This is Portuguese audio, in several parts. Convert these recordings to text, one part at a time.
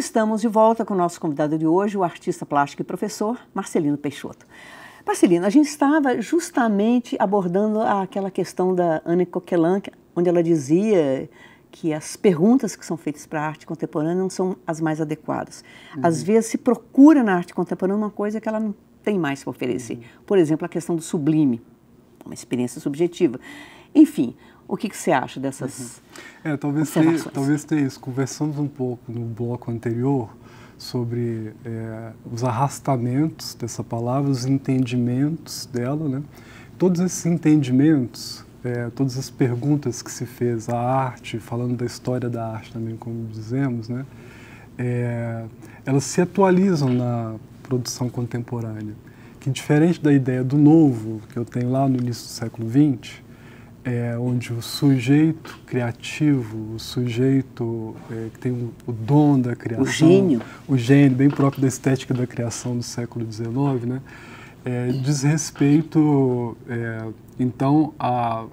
estamos de volta com o nosso convidado de hoje, o artista plástico e professor Marcelino Peixoto. Marcelino, a gente estava justamente abordando aquela questão da Anne Coquelin, onde ela dizia que as perguntas que são feitas para a arte contemporânea não são as mais adequadas. Às vezes se procura na arte contemporânea uma coisa que ela não tem mais para oferecer. Por exemplo, a questão do sublime, uma experiência subjetiva. Enfim, o que você acha dessas talvez tenha isso. Conversamos um pouco no bloco anterior sobre os arrastamentos dessa palavra, os entendimentos dela, né? Todos esses entendimentos, todas as perguntas que se fez à arte, falando da história da arte também, como dizemos, né? Elas se atualizam na produção contemporânea, que diferente da ideia do novo, que eu tenho lá no início do século XX, onde o sujeito criativo, o sujeito que tem o dom da criação, o gênio, bem próprio da estética da criação do século XIX, né? Diz respeito, então, à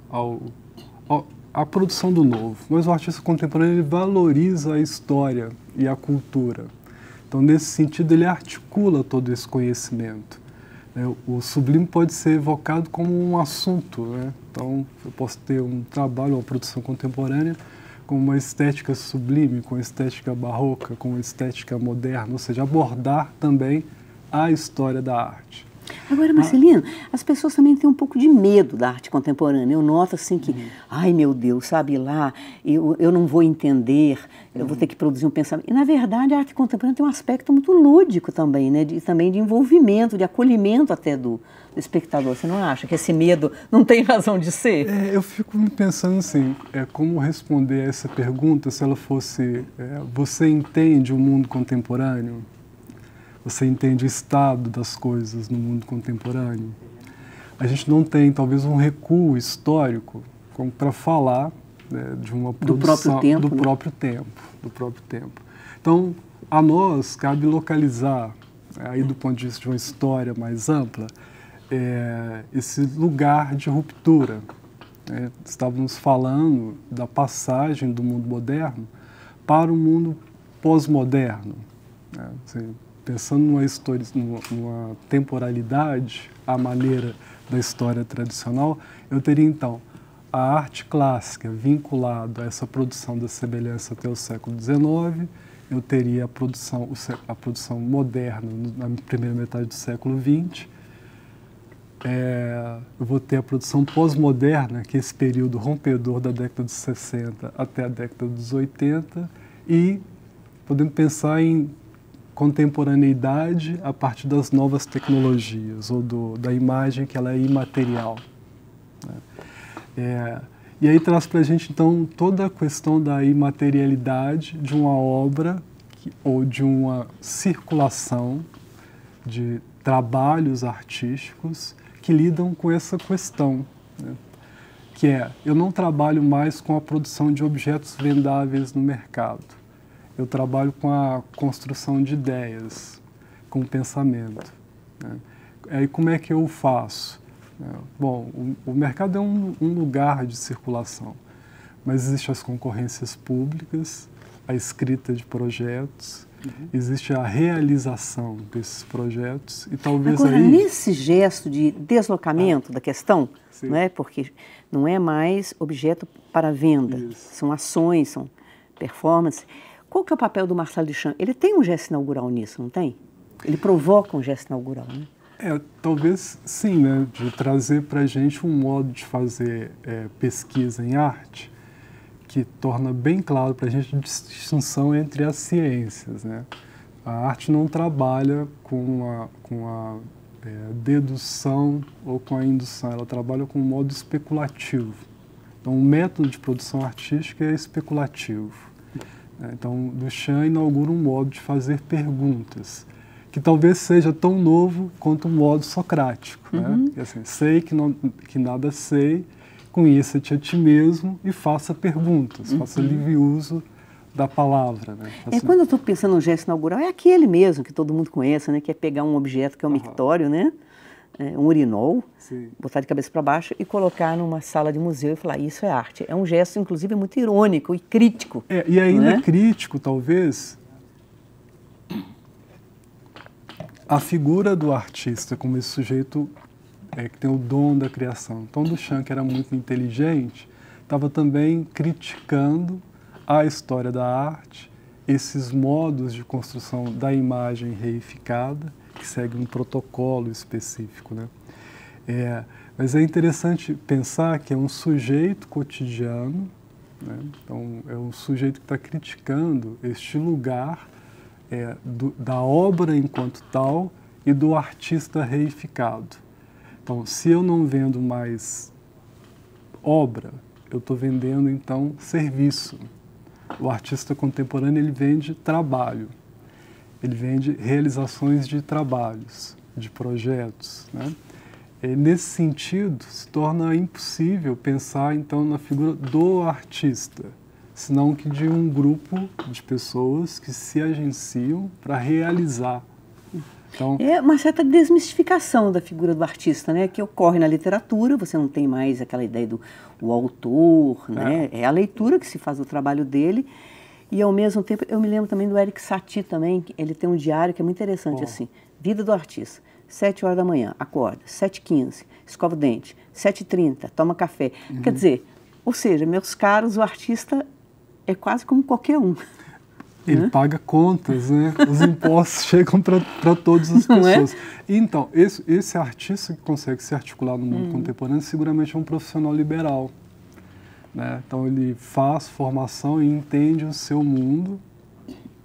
produção do novo. Mas o artista contemporâneo ele valoriza a história e a cultura. Então, nesse sentido, ele articula todo esse conhecimento. O sublime pode ser evocado como um assunto, né? Então, eu posso ter um trabalho, uma produção contemporânea com uma estética sublime, com uma estética barroca, com uma estética moderna, ou seja, abordar também a história da arte. Agora, Marcelino, as pessoas também têm um pouco de medo da arte contemporânea. Eu noto assim que, ai meu Deus, sabe lá, eu não vou entender, eu vou ter que produzir um pensamento. E na verdade a arte contemporânea tem um aspecto muito lúdico também, né? Também de envolvimento, de acolhimento até do espectador. Você não acha que esse medo não tem razão de ser? Eu fico pensando assim, como responder a essa pergunta se ela fosse, você entende o mundo contemporâneo? Você entende o estado das coisas no mundo contemporâneo? A gente não tem, talvez, um recuo histórico como para falar, né, de uma produção do próprio tempo. Então, a nós cabe localizar, aí do ponto de vista de uma história mais ampla, esse lugar de ruptura. Estávamos falando da passagem do mundo moderno para o mundo pós-moderno, né? Assim, pensando numa temporalidade, à maneira da história tradicional, eu teria, então, a arte clássica vinculada a essa produção da semelhança até o século XIX, eu teria a produção moderna na primeira metade do século XX, eu vou ter a produção pós-moderna, que é esse período rompedor da década de 60 até a década dos 80, e podemos pensar em contemporaneidade a partir das novas tecnologias, ou da imagem que ela é imaterial, né? E aí traz para a gente, então, toda a questão da imaterialidade de uma obra ou de uma circulação de trabalhos artísticos que lidam com essa questão, né? Que eu não trabalho mais com a produção de objetos vendáveis no mercado. Eu trabalho com a construção de ideias, com o pensamento, né? Aí como é que eu faço? Bom, o mercado é um lugar de circulação, mas existem as concorrências públicas, a escrita de projetos, existe a realização desses projetos e talvez agora, nesse gesto de deslocamento da questão, não é? Porque não é mais objeto para venda, são ações, são performances. Qual que é o papel do Marcel Duchamp? Ele tem um gesto inaugural nisso, não tem? Ele provoca um gesto inaugural, né? Talvez sim, né? De trazer para a gente um modo de fazer pesquisa em arte que torna bem claro para a gente a distinção entre as ciências, né? A arte não trabalha com a dedução ou com a indução, ela trabalha com um modo especulativo. Então, o método de produção artística é especulativo. Então, Duchamp inaugura um modo de fazer perguntas, que talvez seja tão novo quanto o modo socrático, né? Que, assim, sei que nada sei, conheça-te a ti mesmo e faça perguntas, faça livre uso da palavra, né? Quando eu estou pensando no gesto inaugural, é aquele mesmo que todo mundo conhece, né? Que é pegar um objeto que é um mictório, né? Um urinol, botar de cabeça para baixo e colocar numa sala de museu e falar, isso é arte. É um gesto, inclusive, muito irônico e crítico. E ainda crítico, talvez, a figura do artista como esse sujeito que tem o dom da criação. Então, Duchamp, que era muito inteligente, estava também criticando a história da arte, esses modos de construção da imagem reificada, que segue um protocolo específico, né? Mas é interessante pensar que é um sujeito cotidiano, né? Então, é um sujeito que está criticando este lugar da obra enquanto tal e do artista reificado. Então, se eu não vendo mais obra, eu estou vendendo, então, serviço. O artista contemporâneo, ele vende trabalho, ele vende realizações de trabalhos, de projetos, né? Nesse sentido, se torna impossível pensar, então, na figura do artista, senão que de um grupo de pessoas que se agenciam para realizar. Então, é uma certa desmistificação da figura do artista, né, que ocorre na literatura. Você não tem mais aquela ideia do autor, né? É a leitura que se faz do trabalho dele. E, ao mesmo tempo, eu me lembro também do Eric Satie também, ele tem um diário que é muito interessante, assim, Vida do Artista. 7 horas da manhã, acorda, 7h15, escova o dente, 7h30, toma café. Quer dizer, ou seja, meus caros, o artista é quase como qualquer um. Ele paga contas, né? Os impostos chegam para todas as pessoas. Então, esse artista que consegue se articular no mundo contemporâneo seguramente é um profissional liberal, né? Então, ele faz formação e entende o seu mundo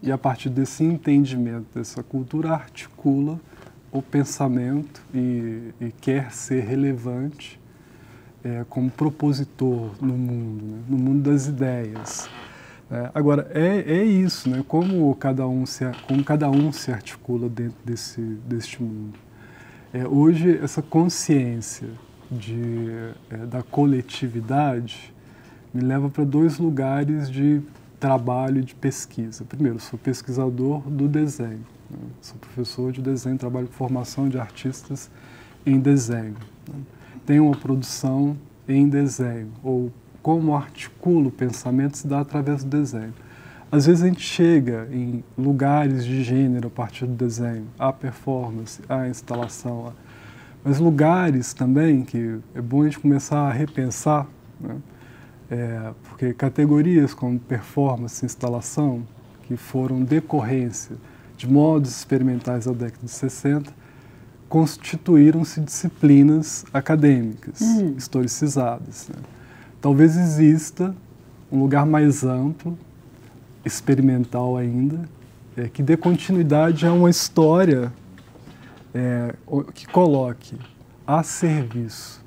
e, a partir desse entendimento, dessa cultura, articula o pensamento e quer ser relevante como propositor no mundo, né? No mundo das ideias. Agora, é isso, né? Como cada um se articula dentro deste mundo. Hoje, essa consciência da coletividade me leva para dois lugares de trabalho e de pesquisa. Primeiro, sou pesquisador do desenho. Sou professor de desenho, trabalho com formação de artistas em desenho. Tenho uma produção em desenho, ou como articulo o pensamento se dá através do desenho. Às vezes a gente chega em lugares de gênero a partir do desenho, a performance, a instalação, mas lugares também que é bom a gente começar a repensar, né? Porque categorias como performance e instalação, que foram decorrência de modos experimentais da década de 60, constituíram-se disciplinas acadêmicas, historicizadas, né? Talvez exista um lugar mais amplo, experimental ainda, que dê continuidade a uma história que coloque a serviço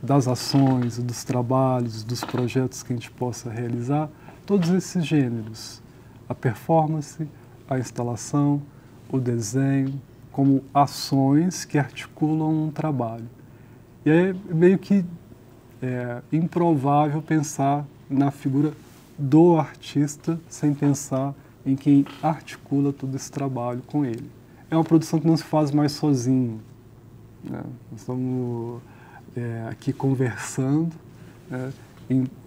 das ações, dos trabalhos, dos projetos que a gente possa realizar, todos esses gêneros, a performance, a instalação, o desenho, como ações que articulam um trabalho. E é meio que improvável pensar na figura do artista sem pensar em quem articula todo esse trabalho com ele. É uma produção que não se faz mais sozinho, né? Nós estamos aqui conversando, né?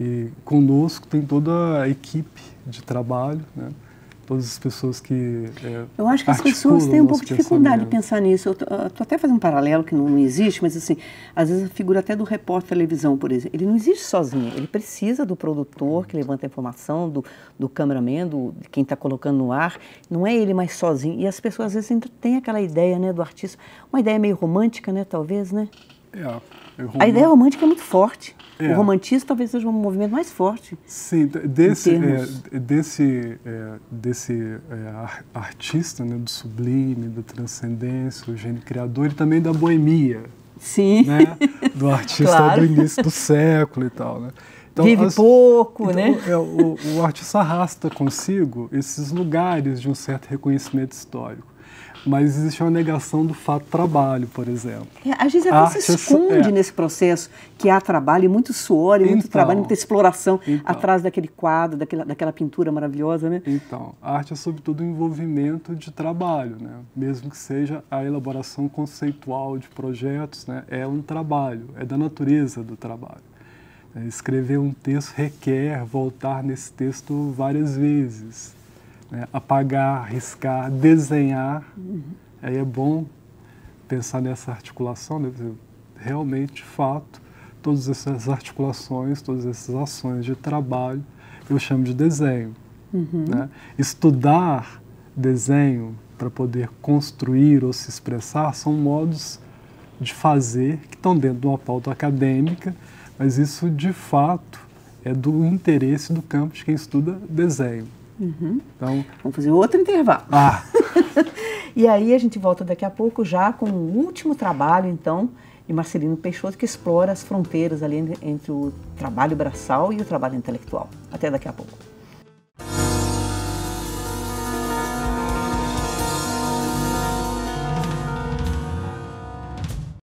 E conosco tem toda a equipe de trabalho, né? Todas as pessoas que eu acho que as pessoas têm um pouco de dificuldade de pensar nisso. Eu estou até fazendo um paralelo que não existe, mas assim, às vezes a figura até do repórter de televisão, por exemplo, ele não existe sozinho, ele precisa do produtor que levanta a informação, do cameraman, de quem está colocando no ar, não é ele mais sozinho. E as pessoas às vezes ainda têm aquela ideia, né, do artista, uma ideia meio romântica, né, talvez, né? A ideia romântica é muito forte. O romantismo talvez seja um movimento mais forte. Sim, desse artista, né, do sublime, da transcendência, o gênio criador, e também da boemia. Sim. Né, do artista claro. Do início do século e tal. Né? Então, vive pouco, então, né? O artista arrasta consigo esses lugares de um certo reconhecimento histórico. Mas existe uma negação do fato trabalho, por exemplo. Às vezes até se esconde nesse processo que há trabalho, e muito suor, e muito trabalho, muita exploração atrás daquele quadro, daquela pintura maravilhosa, né? Então, a arte é sobretudo um envolvimento de trabalho, né? Mesmo que seja a elaboração conceitual de projetos, né? É um trabalho, é da natureza do trabalho. Escrever um texto requer voltar nesse texto várias vezes. Apagar, riscar, desenhar, aí é bom pensar nessa articulação, né? Realmente, de fato, todas essas articulações, todas essas ações de trabalho, eu chamo de desenho. Né? Estudar desenho para poder construir ou se expressar são modos de fazer que estão dentro de uma pauta acadêmica, mas isso, de fato, é do interesse do campo de quem estuda desenho. Então, vamos fazer outro intervalo. E aí a gente volta daqui a pouco já com o último trabalho, então, de Marcelino Peixoto, que explora as fronteiras ali entre o trabalho braçal e o trabalho intelectual. Até daqui a pouco.